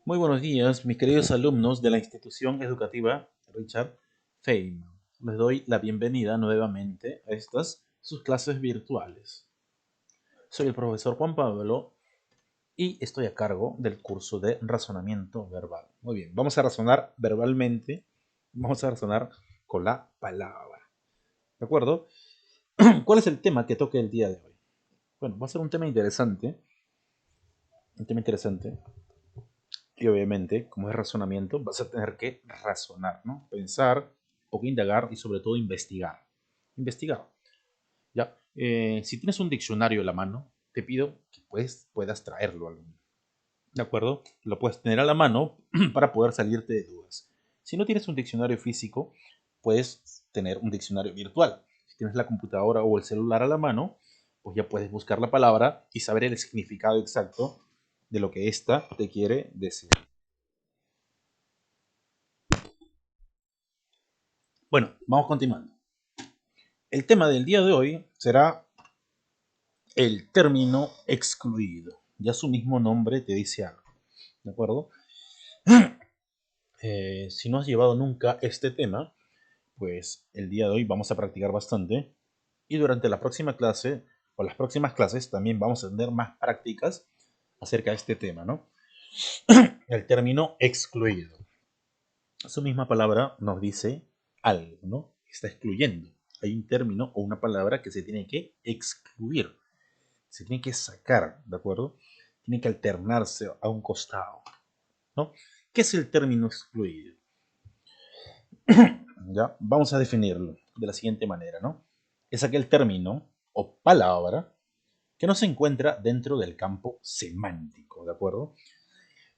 Muy buenos días, mis queridos alumnos de la institución educativa Richard Feynman. Les doy la bienvenida nuevamente a estas sus clases virtuales. Soy el profesor Juan Pablo y estoy a cargo del curso de razonamiento verbal. Muy bien, vamos a razonar verbalmente, vamos a razonar con la palabra. ¿De acuerdo? ¿Cuál es el tema que toque el día de hoy? Bueno, va a ser un tema interesante. Y obviamente, como es razonamiento, vas a tener que razonar, ¿no? Pensar, un poco indagar y sobre todo investigar. Investigar. ¿Ya? Si tienes un diccionario a la mano, te pido que puedas traerlo. ¿De acuerdo? Lo puedes tener a la mano para poder salirte de dudas. Si no tienes un diccionario físico, puedes tener un diccionario virtual. Si tienes la computadora o el celular a la mano, pues ya puedes buscar la palabra y saber el significado exacto de lo que ésta te quiere decir. Bueno, vamos continuando. El tema del día de hoy será el término excluido. Ya su mismo nombre te dice algo. ¿De acuerdo? Si no has llevado nunca este tema, pues el día de hoy vamos a practicar bastante. Y durante la próxima clase o las próximas clases también vamos a tener más prácticas acerca de este tema, ¿no? El término excluido. Su misma palabra nos dice algo, ¿no? Está excluyendo. Hay un término o una palabra que se tiene que excluir. Se tiene que sacar, ¿de acuerdo? Tiene que alternarse a un costado, ¿no? ¿Qué es el término excluido? ¿Ya? Vamos a definirlo de la siguiente manera, ¿no? Es aquel término o palabra que no se encuentra dentro del campo semántico, ¿de acuerdo?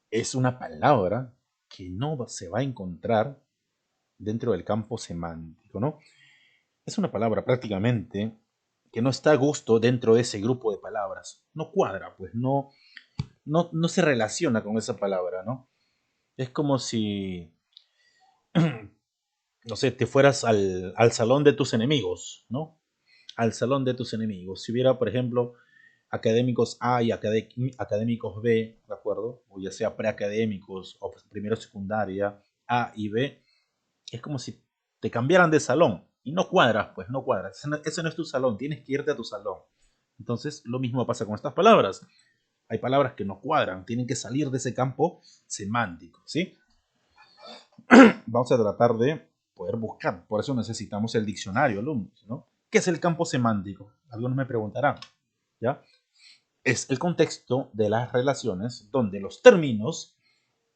Es una palabra que no se va a encontrar dentro del campo semántico, ¿no? Es una palabra prácticamente que no está a gusto dentro de ese grupo de palabras. No cuadra, pues no se relaciona con esa palabra, ¿no? Es como si, no sé, te fueras al salón de tus enemigos, ¿no? Al salón de tus enemigos. Si hubiera, por ejemplo, académicos A y académicos B, ¿de acuerdo? O ya sea preacadémicos o primero secundaria, A y B, es como si te cambiaran de salón y no cuadras, pues no cuadras. Ese no es tu salón, tienes que irte a tu salón. Entonces, lo mismo pasa con estas palabras. Hay palabras que no cuadran, tienen que salir de ese campo semántico, ¿sí? Vamos a tratar de poder buscar. Por eso necesitamos el diccionario, alumnos, ¿no? ¿Qué es el campo semántico? Algunos me preguntarán, ¿ya? Es el contexto de las relaciones donde los términos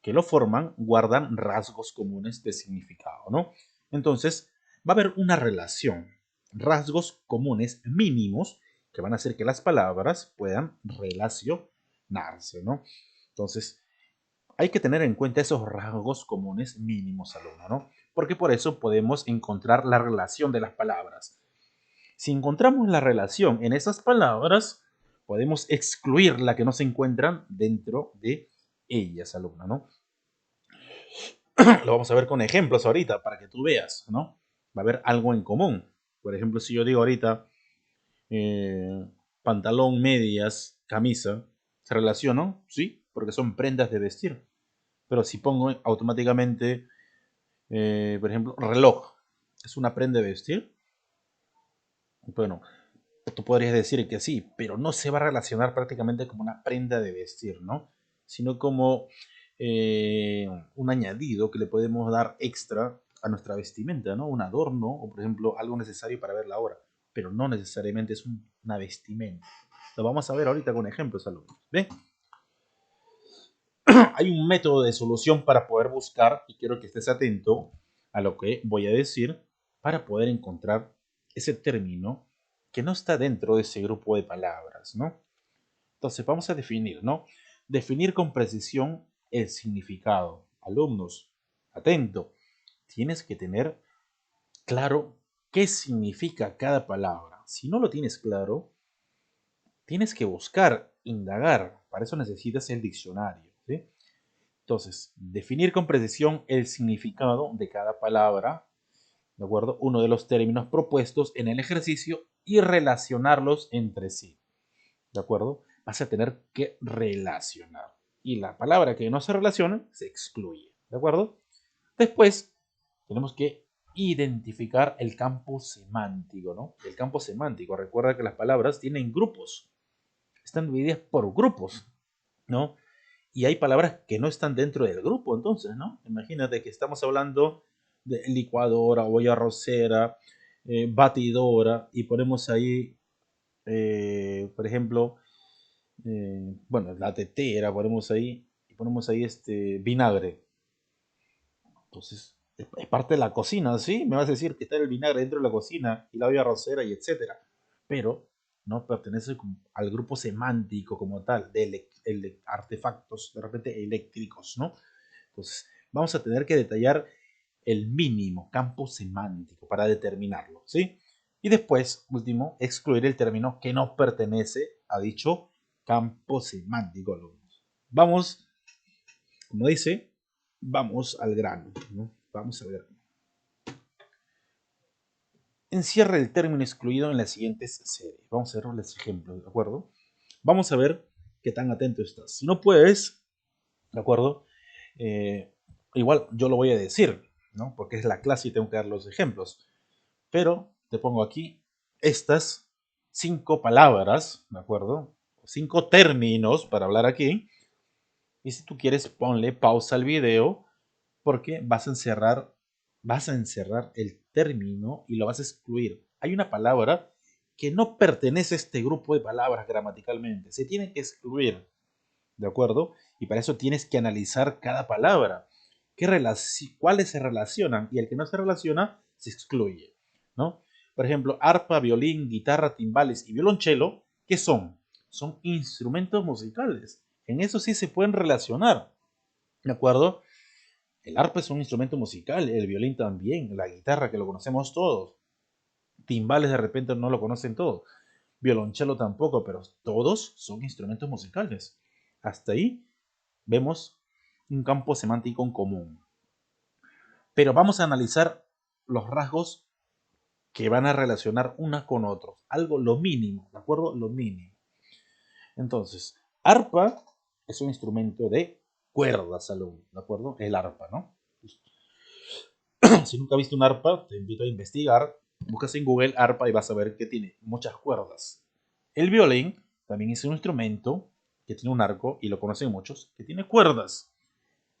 que lo forman guardan rasgos comunes de significado, ¿no? Entonces, va a haber una relación, rasgos comunes mínimos que van a hacer que las palabras puedan relacionarse, ¿no? Entonces, hay que tener en cuenta esos rasgos comunes mínimos, alumno, ¿no? Porque por eso podemos encontrar la relación de las palabras. Si encontramos la relación en esas palabras, podemos excluir la que no se encuentran dentro de ellas, alumno, ¿no? Lo vamos a ver con ejemplos ahorita para que tú veas, ¿no? Va a haber algo en común. Por ejemplo, si yo digo ahorita eh, pantalón, medias, camisa, ¿se relacionan? Sí, porque son prendas de vestir. Pero si pongo automáticamente, por ejemplo, reloj, ¿es una prenda de vestir? Bueno, tú podrías decir que sí, pero no se va a relacionar prácticamente como una prenda de vestir, ¿no? Sino como eh, un añadido que le podemos dar extra a nuestra vestimenta, ¿no? Un adorno o, por ejemplo, algo necesario para ver la hora, pero no necesariamente es una vestimenta. Lo vamos a ver ahorita con ejemplos, alumnos. ¿Ven? Hay un método de solución para poder buscar, y quiero que estés atento a lo que voy a decir, para poder encontrar ese término que no está dentro de ese grupo de palabras, ¿no? Entonces vamos a definir, ¿no? Definir con precisión el significado. Alumnos, atento, tienes que tener claro qué significa cada palabra. Si no lo tienes claro, tienes que buscar, indagar. Para eso necesitas el diccionario, ¿sí? Entonces, definir con precisión el significado de cada palabra, ¿de acuerdo? Uno de los términos propuestos en el ejercicio y relacionarlos entre sí, ¿de acuerdo? Vas a tener que relacionar. y la palabra que no se relaciona se excluye, ¿de acuerdo? Después tenemos que identificar el campo semántico, ¿no? El campo semántico, recuerda que las palabras tienen grupos, están divididas por grupos, ¿no? Y hay palabras que no están dentro del grupo, entonces, ¿no? Imagínate que estamos hablando de licuadora, olla arrocera, batidora, y ponemos ahí, por ejemplo, bueno, la tetera, ponemos ahí este vinagre. Entonces, es parte de la cocina, ¿sí? Me vas a decir que está el vinagre dentro de la cocina y la olla arrocera y etcétera. Pero no pertenece al grupo semántico como tal, de artefactos, de repente eléctricos, ¿no? Entonces, vamos a tener que detallar el mínimo campo semántico para determinarlo, ¿sí? Y después, último, excluir el término que no pertenece a dicho campo semántico, alumnos. Vamos, como dice, vamos al grano, ¿no? Vamos al grano. Encierra el término excluido en las siguientes series. Vamos a ver los ejemplos, ¿de acuerdo? Vamos a ver qué tan atento estás. Si no puedes, ¿de acuerdo? Eh, igual yo lo voy a decir, ¿no? Porque es la clase y tengo que dar los ejemplos. Pero te pongo aquí estas 5 palabras, ¿de acuerdo? 5 términos para hablar aquí. Y si tú quieres, ponle pausa al video porque vas a encerrar el término y lo vas a excluir. Hay una palabra que no pertenece a este grupo de palabras gramaticalmente. Se tiene que excluir, ¿de acuerdo? Y para eso tienes que analizar cada palabra. ¿Cuáles se relacionan? Y el que no se relaciona se excluye, ¿no? Por ejemplo, arpa, violín, guitarra, timbales y violonchelo, ¿qué son? Son instrumentos musicales. En eso sí se pueden relacionar, ¿de acuerdo? El arpa es un instrumento musical, el violín también, la guitarra que lo conocemos todos, timbales de repente no lo conocen todos, violonchelo tampoco, pero todos son instrumentos musicales. Hasta ahí vemos un campo semántico en común. Pero vamos a analizar los rasgos que van a relacionar una con otros. Algo, lo mínimo, ¿de acuerdo? Lo mínimo. Entonces, arpa es un instrumento de cuerdas, alumno, ¿de acuerdo? El arpa, ¿no? Si nunca has visto un arpa, te invito a investigar. Buscas en Google arpa y vas a ver que tiene muchas cuerdas. El violín también es un instrumento que tiene un arco, y lo conocen muchos, que tiene cuerdas.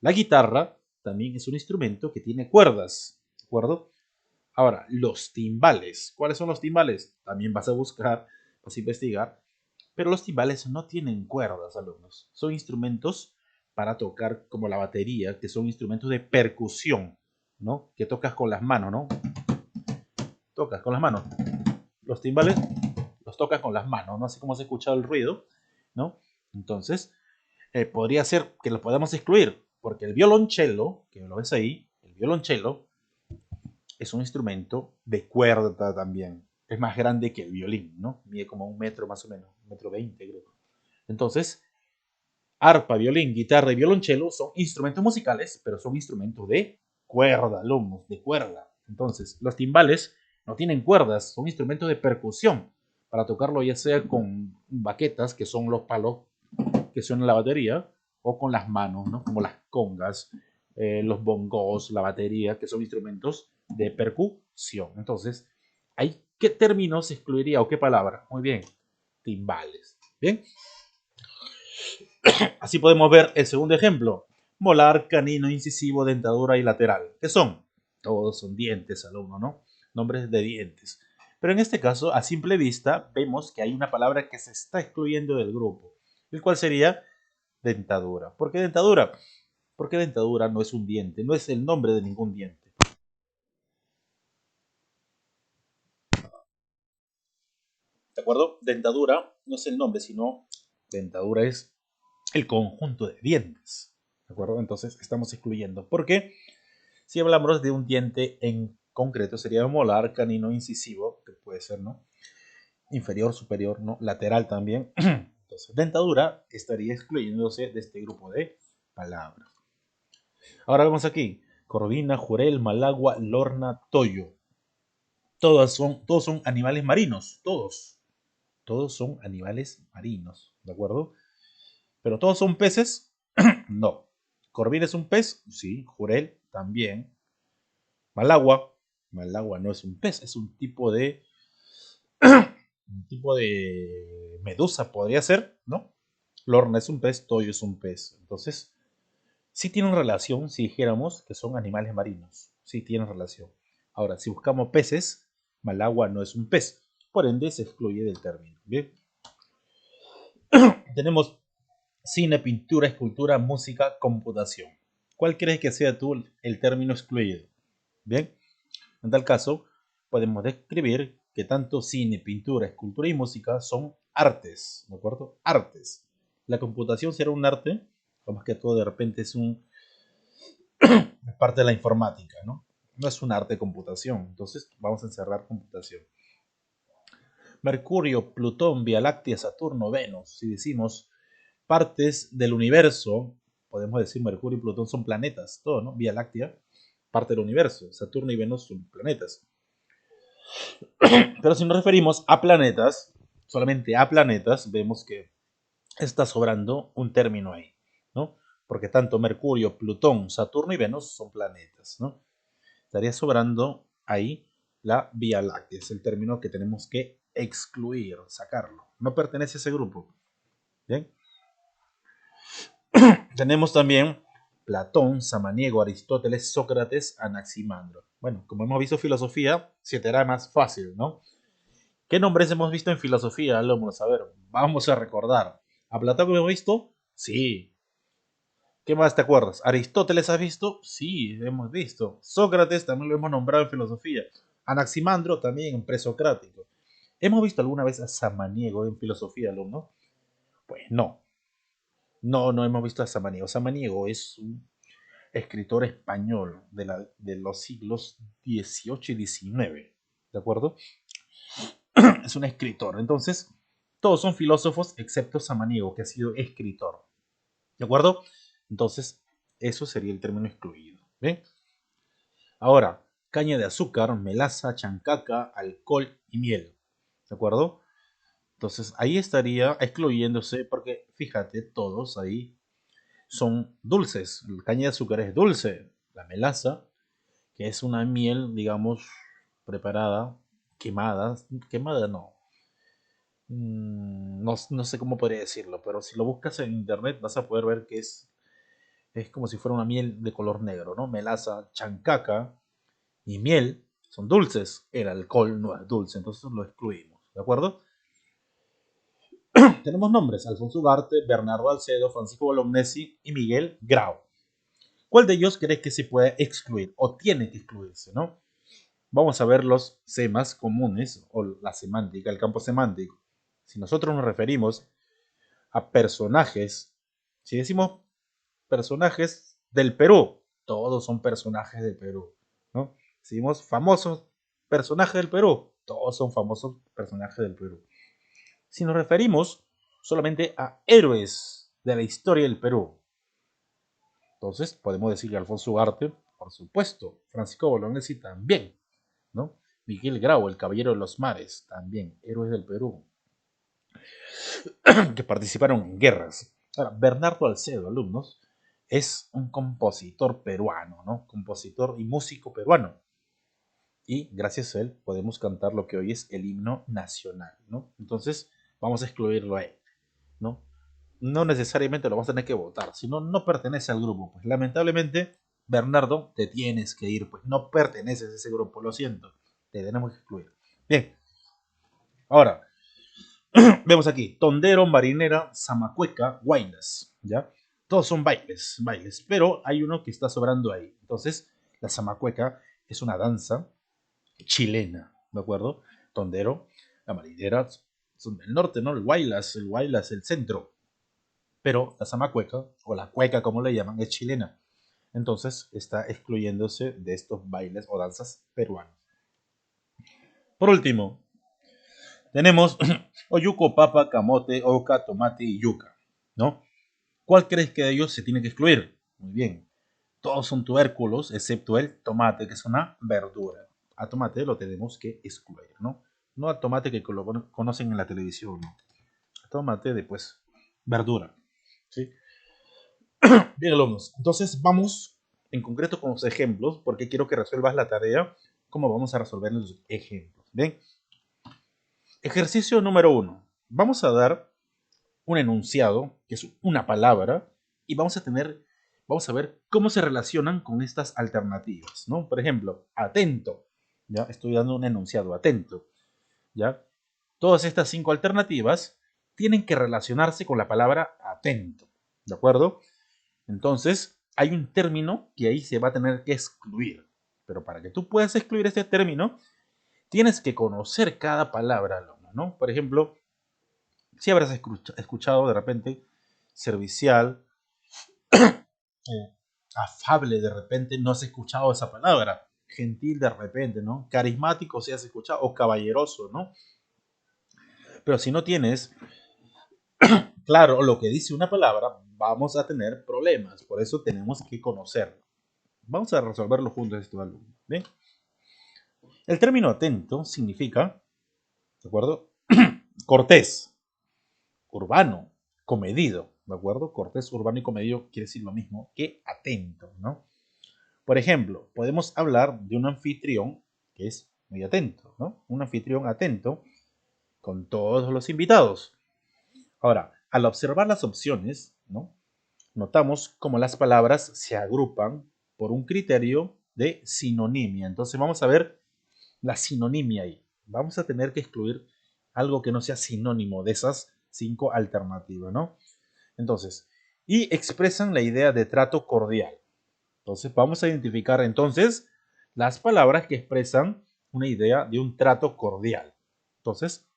La guitarra también es un instrumento que tiene cuerdas, ¿de acuerdo? Ahora, los timbales. ¿Cuáles son los timbales? También vas a buscar, vas a investigar. Pero los timbales no tienen cuerdas, alumnos. Son instrumentos para tocar como la batería, que son instrumentos de percusión, ¿no? Que tocas con las manos, ¿no? Tocas con las manos. Los timbales los tocas con las manos, ¿no? Así como se ha escuchado el ruido, ¿no? Entonces, podría ser que lo podamos excluir, porque el violonchelo, que lo ves ahí, el violonchelo es un instrumento de cuerda también. Es más grande que el violín, ¿no? Mide como 1 metro más o menos, 1,20 m creo. Entonces, arpa, violín, guitarra y violonchelo son instrumentos musicales, pero son instrumentos de cuerda, alumnos, de cuerda. Entonces, los timbales no tienen cuerdas, son instrumentos de percusión para tocarlo ya sea con baquetas, que son los palos que suenan la batería, o con las manos, ¿no? Como las congas, los bongos, la batería, que son instrumentos de percusión. Entonces, ¿qué término se excluiría o qué palabra? Muy bien, timbales. Bien, así podemos ver el segundo ejemplo. Molar, canino, incisivo, dentadura y lateral. ¿Qué son? Todos son dientes, alumno, ¿no? Nombres de dientes. Pero en este caso, a simple vista, vemos que hay una palabra que se está excluyendo del grupo, el cual sería dentadura. ¿Por qué dentadura? Porque dentadura no es un diente, no es el nombre de ningún diente. ¿De acuerdo? Dentadura no es el nombre, sino dentadura es el conjunto de dientes. ¿De acuerdo? Entonces estamos excluyendo. ¿Por qué? Si hablamos de un diente en concreto, sería molar, canino, incisivo, que puede ser, ¿no? Inferior, superior, ¿no? Lateral también. Entonces, dentadura estaría excluyéndose de este grupo de palabras. Ahora vemos aquí. Corvina, jurel, malagua, lorna, toyo. Todos son animales marinos. Todos. Todos son animales marinos. ¿De acuerdo? Pero todos son peces. No. ¿Corvina es un pez? Sí. Jurel también. Malagua. Malagua no es un pez, es un tipo de medusa podría ser, ¿no? Lorna es un pez, Toyo es un pez. Entonces, sí tienen relación si dijéramos que son animales marinos. Sí tienen relación. Ahora, si buscamos peces, Malagua no es un pez. Por ende, se excluye del término. Bien. Tenemos cine, pintura, escultura, música, computación. ¿Cuál crees que sea tú el término excluido? Bien. En tal caso, podemos describir que tanto cine, pintura, escultura y música son artes, ¿de acuerdo? Artes. La computación será un arte, o más que todo de repente es parte de la informática, ¿no? No es un arte de computación, entonces vamos a encerrar computación. Mercurio, Plutón, Vía Láctea, Saturno, Venus. Si decimos partes del universo, podemos decir Mercurio y Plutón son planetas, todo, ¿no? Vía Láctea, parte del universo. Saturno y Venus son planetas. Pero si nos referimos a planetas, solamente a planetas, vemos que está sobrando un término ahí, ¿no? Porque tanto Mercurio, Plutón, Saturno y Venus son planetas, ¿no? Estaría sobrando ahí la Vía Láctea, es el término que tenemos que excluir, sacarlo. No pertenece a ese grupo. ¿Bien? Tenemos también Platón, Samaniego, Aristóteles, Sócrates, Anaximandro. Bueno, como hemos visto filosofía, se te hará más fácil, ¿no? ¿Qué nombres hemos visto en filosofía, alumnos? A ver, vamos a recordar. ¿A Platón lo hemos visto? Sí. ¿Qué más te acuerdas? ¿Aristóteles has visto? Sí, hemos visto. Sócrates también lo hemos nombrado en filosofía. Anaximandro también en presocrático. ¿Hemos visto alguna vez a Samaniego en filosofía, alumnos? Pues no. No hemos visto a Samaniego. Samaniego es un escritor español de los siglos XVIII y XIX. ¿De acuerdo? Es un escritor. Entonces, todos son filósofos excepto Samaniego, que ha sido escritor. ¿De acuerdo? Entonces, eso sería el término excluido. ¿Bien? Ahora, caña de azúcar, melaza, chancaca, alcohol y miel. ¿De acuerdo? Entonces, ahí estaría excluyéndose porque, fíjate, todos ahí son dulces. La caña de azúcar es dulce. La melaza, que es una miel, digamos, preparada, quemada. Quemada no. No sé cómo podría decirlo, pero si lo buscas en internet vas a poder ver que es como si fuera una miel de color negro, ¿no? Melaza, chancaca y miel son dulces. El alcohol no es dulce, entonces lo excluimos, ¿de acuerdo? Tenemos nombres: Alfonso Ugarte, Bernardo Alcedo, Francisco Bolognesi y Miguel Grau. ¿Cuál de ellos crees que se puede excluir o tiene que excluirse, no? Vamos a ver los semas comunes o la semántica, el campo semántico. Si nosotros nos referimos a personajes, si decimos personajes del Perú, todos son personajes del Perú, ¿no? Si decimos famosos personajes del Perú, todos son famosos personajes del Perú. Si nos referimos solamente a héroes de la historia del Perú, entonces podemos decir que Alfonso Ugarte, por supuesto, Francisco Bolognesi también, ¿no? Miguel Grau, el Caballero de los Mares, también, héroes del Perú, que participaron en guerras. Ahora, Bernardo Alcedo, alumnos, es un compositor peruano, ¿no? Compositor y músico peruano. Y gracias a él podemos cantar lo que hoy es el himno nacional, ¿no? Entonces, vamos a excluirlo a él, ¿no? No necesariamente lo vamos a tener que votar, sino no pertenece al grupo. Pues lamentablemente, Bernardo, te tienes que ir, pues no perteneces a ese grupo, lo siento, te tenemos que excluir. Bien, ahora, vemos aquí, tondero, marinera, zamacueca, guaylas, ¿ya? Todos son bailes, pero hay uno que está sobrando ahí. Entonces, la zamacueca es una danza chilena, ¿de acuerdo? Tondero, la marinera son del norte, ¿no? El guaylas, el centro. Pero la zamacueca, o la cueca como le llaman, es chilena. Entonces, está excluyéndose de estos bailes o danzas peruanos. Por último, tenemos oyuco, papa, camote, oca, tomate y yuca, ¿no? ¿Cuál crees que de ellos se tiene que excluir? Muy bien. Todos son tubérculos, excepto el tomate, que es una verdura. A tomate lo tenemos que excluir, ¿no? No al tomate que lo conocen en la televisión, ¿no? A tomate de, pues, verdura, ¿sí? Bien, alumnos, entonces vamos en concreto con los ejemplos, porque quiero que resuelvas la tarea, cómo vamos a resolver los ejemplos. Bien, ejercicio número 1. Vamos a dar un enunciado, que es una palabra, y vamos a ver cómo se relacionan con estas alternativas, ¿no? Por ejemplo, atento, ¿ya? Estoy dando un enunciado, atento, ¿ya? Todas estas 5 alternativas tienen que relacionarse con la palabra atento, ¿de acuerdo? Entonces, hay un término que ahí se va a tener que excluir. Pero para que tú puedas excluir este término, tienes que conocer cada palabra, alumno, ¿no? Por ejemplo, si habrás escuchado de repente servicial, afable, de repente no has escuchado esa palabra. Gentil, de repente, ¿no? Carismático, si has escuchado, o caballeroso, ¿no? Pero si no tienes claro lo que dice una palabra, vamos a tener problemas. Por eso tenemos que conocerlo. Vamos a resolverlo juntos, este alumno. ¿Bien? El término atento significa, ¿de acuerdo? Cortés, urbano, comedido, ¿de acuerdo? Cortés, urbano y comedido quiere decir lo mismo que atento, ¿no? Por ejemplo, podemos hablar de un anfitrión que es muy atento, ¿no? Un anfitrión atento con todos los invitados. Ahora, al observar las opciones, ¿no? Notamos cómo las palabras se agrupan por un criterio de sinonimia. Entonces vamos a ver la sinonimia ahí. Vamos a tener que excluir algo que no sea sinónimo de esas 5 alternativas, ¿no? Entonces, y expresan la idea de trato cordial. Entonces, vamos a identificar entonces las palabras que expresan una idea de un trato cordial. Entonces,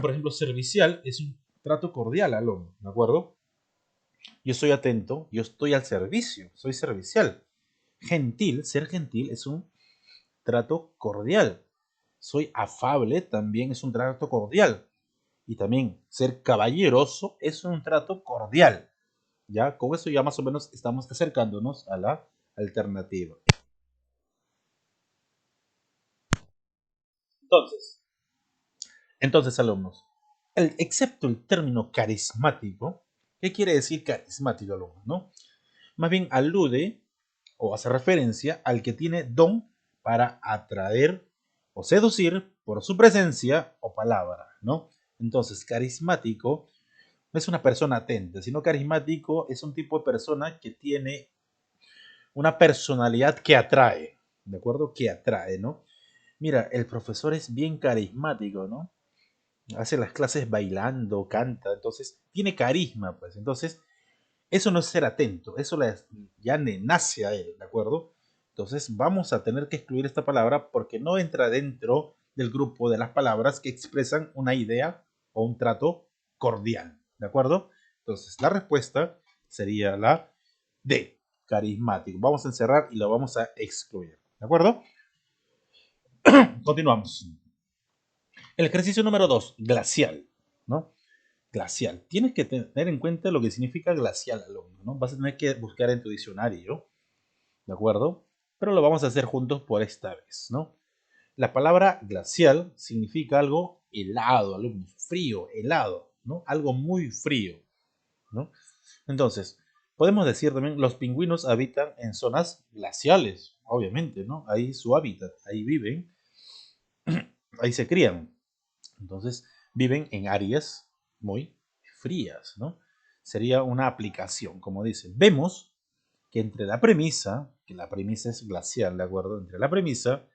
por ejemplo, servicial es un trato cordial al hombre, ¿de acuerdo? Yo estoy atento, yo estoy al servicio, soy servicial. Gentil, ser gentil es un trato cordial. Soy afable también es un trato cordial. Y también ser caballeroso es un trato cordial. Ya, con eso ya más o menos estamos acercándonos a la alternativa. Entonces, alumnos, excepto el término carismático, ¿qué quiere decir carismático, alumnos? ¿No? Más bien alude o hace referencia al que tiene don para atraer o seducir por su presencia o palabra, ¿no? Entonces, carismático no es una persona atenta, sino carismático es un tipo de persona que tiene una personalidad que atrae, ¿de acuerdo? Que atrae, ¿no? Mira, el profesor es bien carismático, ¿no? Hace las clases bailando, canta, entonces tiene carisma, pues. Entonces, eso no es ser atento, eso ya le nace a él, ¿de acuerdo? Entonces, vamos a tener que excluir esta palabra porque no entra dentro del grupo de las palabras que expresan una idea o un trato cordial, ¿de acuerdo? Entonces, la respuesta sería la D, carismático. Vamos a encerrar y lo vamos a excluir, ¿de acuerdo? Continuamos. El ejercicio número 2, glacial, ¿no? Glacial. Tienes que tener en cuenta lo que significa glacial, alumno, ¿no? Vas a tener que buscar en tu diccionario, ¿de acuerdo? Pero lo vamos a hacer juntos por esta vez, ¿no? La palabra glacial significa algo helado, alumno, frío, helado, ¿no? Algo muy frío, ¿no? Entonces, podemos decir también, los pingüinos habitan en zonas glaciales, obviamente, ¿no? Ahí su hábitat, ahí viven, ahí se crían. Entonces, viven en áreas muy frías, ¿no? Sería una aplicación, como dicen. Vemos que entre la premisa, que la premisa es glacial, ¿de acuerdo? Entre la premisa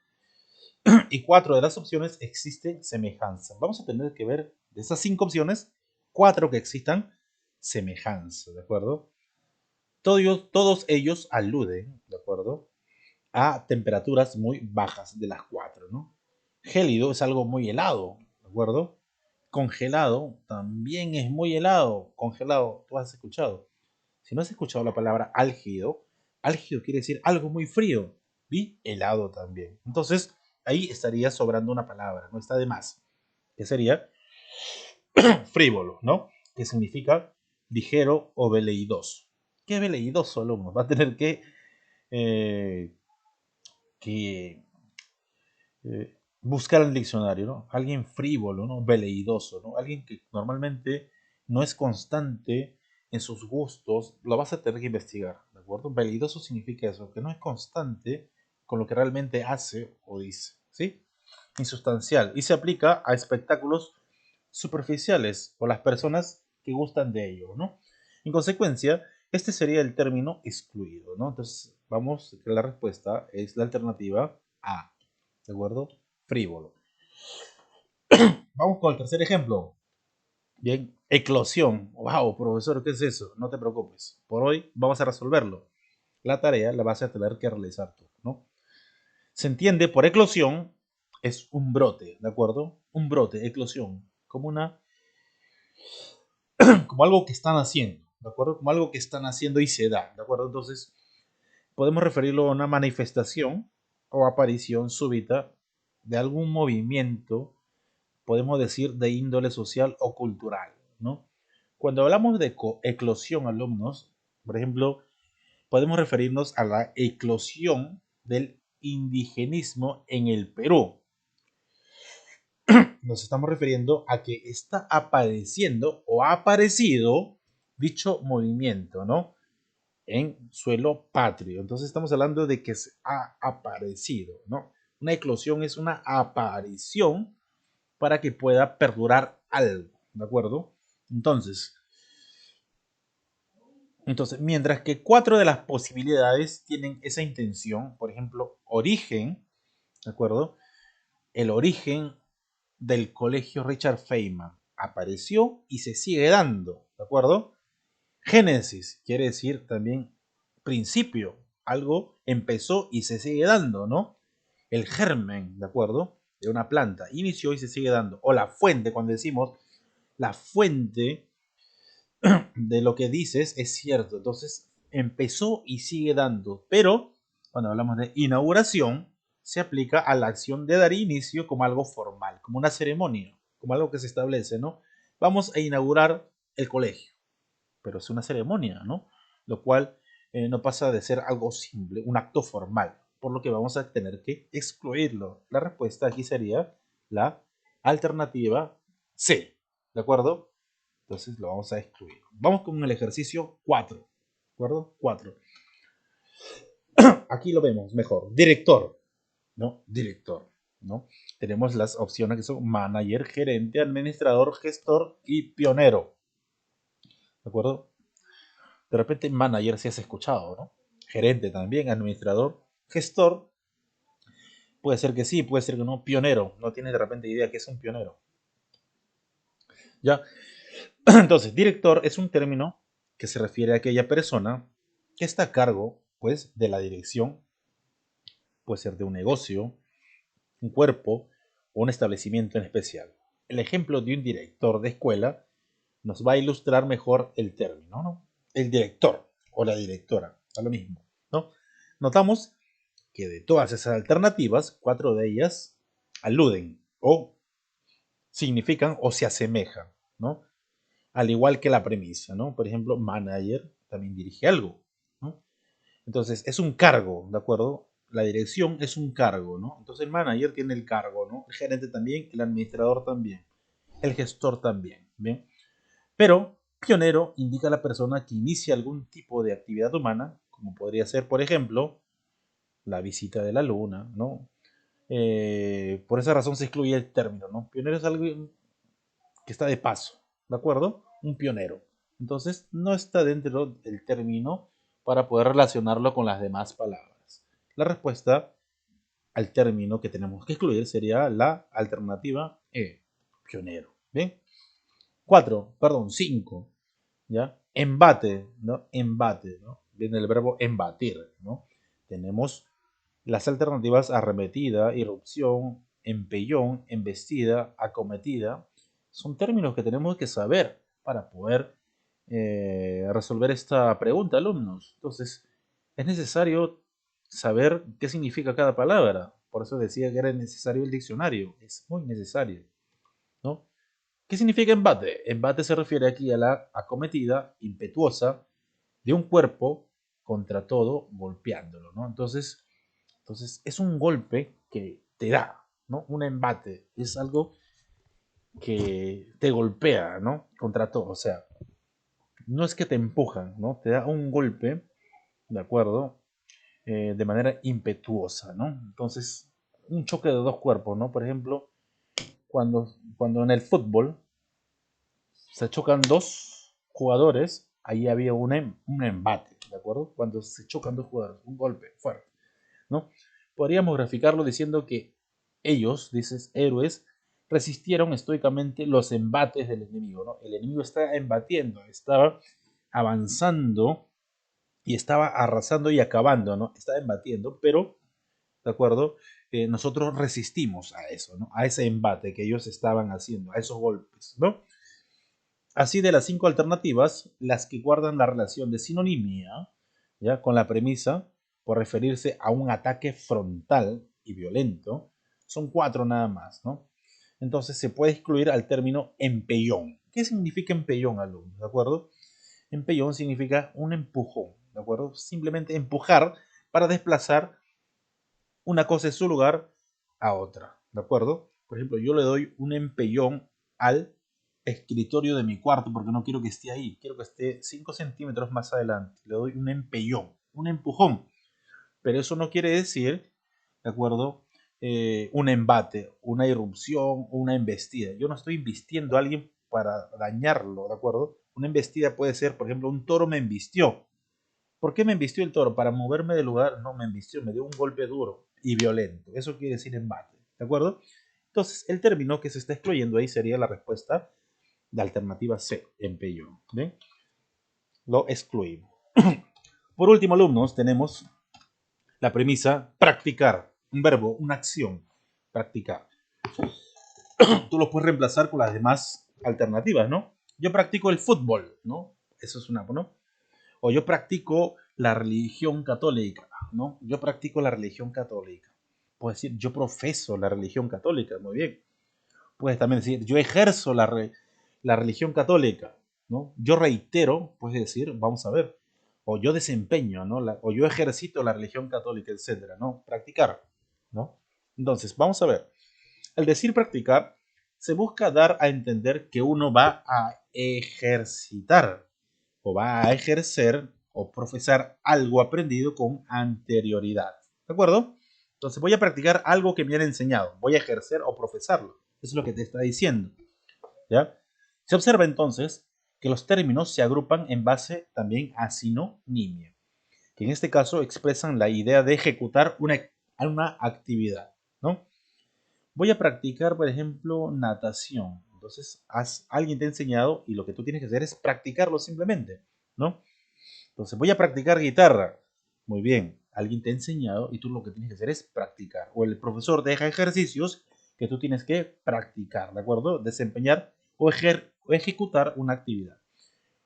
y 4 de las opciones existen semejanza. Vamos a tener que ver de esas 5 opciones, 4 que existan semejanza, ¿de acuerdo? Todos ellos aluden, ¿de acuerdo? A temperaturas muy bajas de las 4, ¿no? Gélido es algo muy helado, ¿de acuerdo? Congelado también es muy helado. Congelado, tú has escuchado. Si no has escuchado la palabra álgido, álgido quiere decir algo muy frío y helado también. Entonces, ahí estaría sobrando una palabra, no está de más, que sería frívolo, ¿no? Que significa ligero o veleidoso. ¿Qué veleidoso, alumnos? Va a tener eh, que buscar en el diccionario, ¿no? Alguien frívolo, ¿no? Veleidoso, ¿no? Alguien que normalmente no es constante en sus gustos, lo vas a tener que investigar, ¿de acuerdo? Validoso significa eso, que no es constante con lo que realmente hace o dice, ¿sí? Insustancial, y se aplica a espectáculos superficiales o las personas que gustan de ello, ¿no? En consecuencia, este sería el término excluido, ¿no? Entonces, vamos, que la respuesta es la alternativa A, ¿de acuerdo? Frívolo. Vamos con el tercer ejemplo. Bien, eclosión. Wow, profesor, ¿qué es eso? No te preocupes. Por hoy vamos a resolverlo. La tarea la vas a tener que realizar tú, ¿no? Se entiende por eclosión es un brote, ¿de acuerdo? Un brote, eclosión, como algo que están haciendo, ¿de acuerdo? Como algo que están haciendo y se da, ¿de acuerdo? Entonces, podemos referirlo a una manifestación o aparición súbita de algún movimiento, podemos decir, de índole social o cultural, ¿no? Cuando hablamos de eclosión, alumnos, por ejemplo, podemos referirnos a la eclosión del indigenismo en el Perú. Nos estamos refiriendo a que está apareciendo o ha aparecido dicho movimiento, ¿no? En suelo patrio. Entonces estamos hablando de que se ha aparecido, ¿no? Una eclosión es una aparición para que pueda perdurar algo, ¿de acuerdo? Entonces, mientras que 4 de las posibilidades tienen esa intención, por ejemplo, origen, ¿de acuerdo? El origen del colegio Richard Feynman apareció y se sigue dando, ¿de acuerdo? Génesis quiere decir también principio, algo empezó y se sigue dando, ¿no? El germen, ¿de acuerdo? De una planta inició y se sigue dando. O la fuente, cuando decimos la fuente de lo que dices es cierto. Entonces, empezó y sigue dando. Pero, cuando hablamos de inauguración, se aplica a la acción de dar inicio como algo formal, como una ceremonia, como algo que se establece, ¿no? Vamos a inaugurar el colegio, pero es una ceremonia, ¿no? Lo cual no pasa de ser algo simple, un acto formal, por lo que vamos a tener que excluirlo. La respuesta aquí sería la alternativa C, ¿de acuerdo? Entonces lo vamos a excluir. Vamos con el ejercicio 4. ¿De acuerdo? 4. Aquí lo vemos mejor. Director. ¿No? Director. ¿No? Tenemos las opciones que son manager, gerente, administrador, gestor y pionero. ¿De acuerdo? De repente manager si has escuchado, ¿no? Gerente también, administrador, gestor. Puede ser que sí, puede ser que no. Pionero. No tienes de repente idea que es un pionero. ¿Ya? Entonces, director es un término que se refiere a aquella persona que está a cargo, pues, de la dirección, puede ser de un negocio, un cuerpo o un establecimiento en especial. El ejemplo de un director de escuela nos va a ilustrar mejor el término, ¿no? El director o la directora, a lo mismo, ¿no? Notamos que de todas esas alternativas, 4 de ellas aluden o significan o se asemejan, ¿no? Al igual que la premisa, ¿no? Por ejemplo, manager también dirige algo, ¿no? Entonces, es un cargo, ¿de acuerdo? La dirección es un cargo, ¿no? Entonces, el manager tiene el cargo, ¿no? El gerente también, el administrador también, el gestor también, ¿bien? Pero, pionero indica a la persona que inicia algún tipo de actividad humana, como podría ser, por ejemplo, la visita de la luna, ¿no? Por esa razón se excluye el término, ¿no? Pionero es algo que está de paso, ¿de acuerdo? Un pionero. Entonces, no está dentro del término para poder relacionarlo con las demás palabras. La respuesta al término que tenemos que excluir sería la alternativa E, pionero. ¿Bien? 4, perdón, 5, ¿ya? Embate, ¿no? Embate, ¿no? Viene el verbo embatir, ¿no? Tenemos las alternativas arremetida, irrupción, empellón, embestida, acometida. Son términos que tenemos que saber para poder resolver esta pregunta, alumnos. Entonces, es necesario saber qué significa cada palabra. Por eso decía que era necesario el diccionario. Es muy necesario, ¿no? ¿Qué significa embate? Embate se refiere aquí a la acometida impetuosa de un cuerpo contra todo golpeándolo, ¿no? Entonces es un golpe que te da, ¿no? Un embate, es algo que te golpea, ¿no? Contra todo, o sea, no es que te empujan, ¿no? Te da un golpe, ¿de acuerdo? De manera impetuosa, ¿no? Entonces, un choque de dos cuerpos, ¿no? Por ejemplo, cuando en el fútbol se chocan dos jugadores, ahí había un embate, ¿de acuerdo? Cuando se chocan dos jugadores, un golpe fuerte, ¿no? Podríamos graficarlo diciendo que ellos, dices, héroes, resistieron estoicamente los embates del enemigo, ¿no? El enemigo estaba embatiendo, estaba avanzando y estaba arrasando y acabando, ¿no? Estaba embatiendo, pero, ¿de acuerdo? Nosotros resistimos a eso, ¿no? A ese embate que ellos estaban haciendo, a esos golpes, ¿no? Así, de las cinco alternativas, las que guardan la relación de sinonimia, ¿ya? Con la premisa, por referirse a un ataque frontal y violento, son cuatro nada más, ¿no? Entonces se puede excluir al término empellón. ¿Qué significa empellón, alumnos? ¿De acuerdo? Empellón significa un empujón, ¿de acuerdo? Simplemente empujar para desplazar una cosa de su lugar a otra, ¿de acuerdo? Por ejemplo, yo le doy un empellón al escritorio de mi cuarto porque no quiero que esté ahí, quiero que esté 5 centímetros más adelante. Le doy un empellón, un empujón. Pero eso no quiere decir, ¿de acuerdo? Un embate, una irrupción o una embestida. Yo no estoy embistiendo a alguien para dañarlo, ¿de acuerdo? Una embestida puede ser, por ejemplo, un toro me embistió. ¿Por qué me embistió el toro? Para moverme del lugar. No me embistió, me dio un golpe duro y violento. Eso quiere decir embate, ¿de acuerdo? Entonces, el término que se está excluyendo ahí sería la respuesta de alternativa C, empellón. ¿Bien? Lo excluimos. Por último, alumnos, tenemos la premisa practicar. Un verbo, una acción. Practicar. Tú lo puedes reemplazar con las demás alternativas, ¿no? Yo practico el fútbol, ¿no? Eso es una, ¿no? O yo practico la religión católica, ¿no? Yo practico la religión católica. Puedes decir, yo profeso la religión católica, muy bien. Puedes también decir, yo ejerzo la religión católica, ¿no? Yo reitero, puedes decir, vamos a ver, o yo desempeño, ¿no? O yo ejercito la religión católica, etcétera, ¿no? Practicar, ¿no? Entonces, vamos a ver. Al decir practicar, se busca dar a entender que uno va a ejercitar o va a ejercer o profesar algo aprendido con anterioridad. ¿De acuerdo? Entonces voy a practicar algo que me han enseñado. Voy a ejercer o profesarlo. Eso es lo que te está diciendo. ¿Ya? Se observa entonces que los términos se agrupan en base también a sinonimia, que en este caso expresan la idea de ejecutar una actividad, ¿no? Voy a practicar, por ejemplo, natación. Entonces, alguien te ha enseñado y lo que tú tienes que hacer es practicarlo simplemente, ¿no? Entonces, voy a practicar guitarra. Muy bien, alguien te ha enseñado y tú lo que tienes que hacer es practicar. O el profesor deja ejercicios que tú tienes que practicar, ¿de acuerdo? Desempeñar o ejecutar una actividad.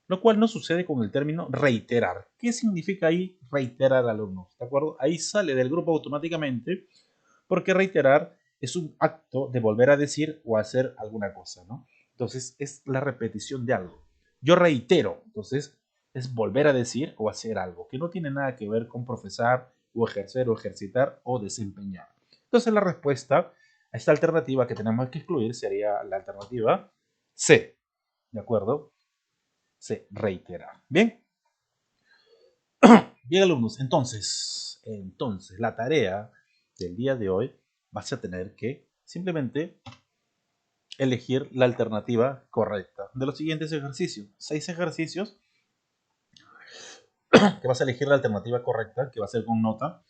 Lo cual no sucede con el término reiterar. ¿Qué significa ahí reiterar, alumnos? ¿De acuerdo? Ahí sale del grupo automáticamente porque reiterar es un acto de volver a decir o hacer alguna cosa, ¿no? Entonces es la repetición de algo. Yo reitero, entonces es volver a decir o hacer algo que no tiene nada que ver con profesar o ejercer o ejercitar o desempeñar. Entonces la respuesta a esta alternativa que tenemos que excluir sería la alternativa C, ¿de acuerdo? C, reiterar. Bien, bien, alumnos, entonces la tarea del día de hoy vas a tener que simplemente elegir la alternativa correcta de los siguientes ejercicios. 6 ejercicios que vas a elegir la alternativa correcta, que va a ser con nota.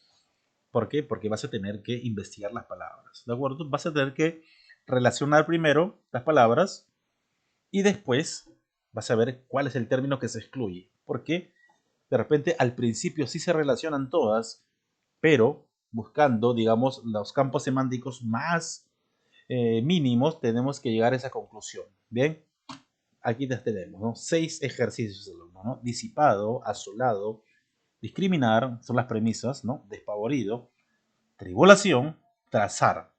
¿Por qué? Porque vas a tener que investigar las palabras, ¿de acuerdo? Vas a tener que relacionar primero las palabras y después vas a ver cuál es el término que se excluye. Porque de repente al principio sí se relacionan todas, pero buscando, digamos, los campos semánticos más mínimos, tenemos que llegar a esa conclusión. Bien, aquí las tenemos, ¿no? 6 ejercicios, ¿no? Disipado, asolado, discriminar, son las premisas, ¿no? Despavorido, tribulación, trazar,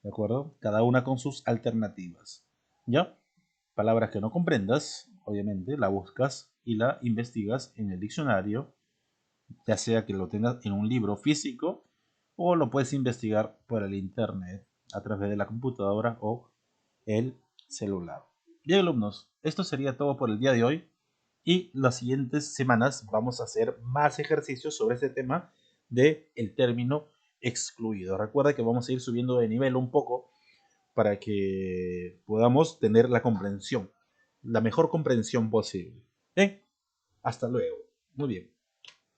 ¿de acuerdo? Cada una con sus alternativas, ¿ya? Palabras que no comprendas, obviamente, la buscas y la investigas en el diccionario, ya sea que lo tengas en un libro físico o lo puedes investigar por el internet a través de la computadora o el celular. Bien, alumnos, esto sería todo por el día de hoy Y las siguientes semanas vamos a hacer más ejercicios sobre este tema de el término excluido. Recuerda que vamos a ir subiendo de nivel un poco para que podamos tener la comprensión, la mejor comprensión posible. Hasta luego. Muy bien.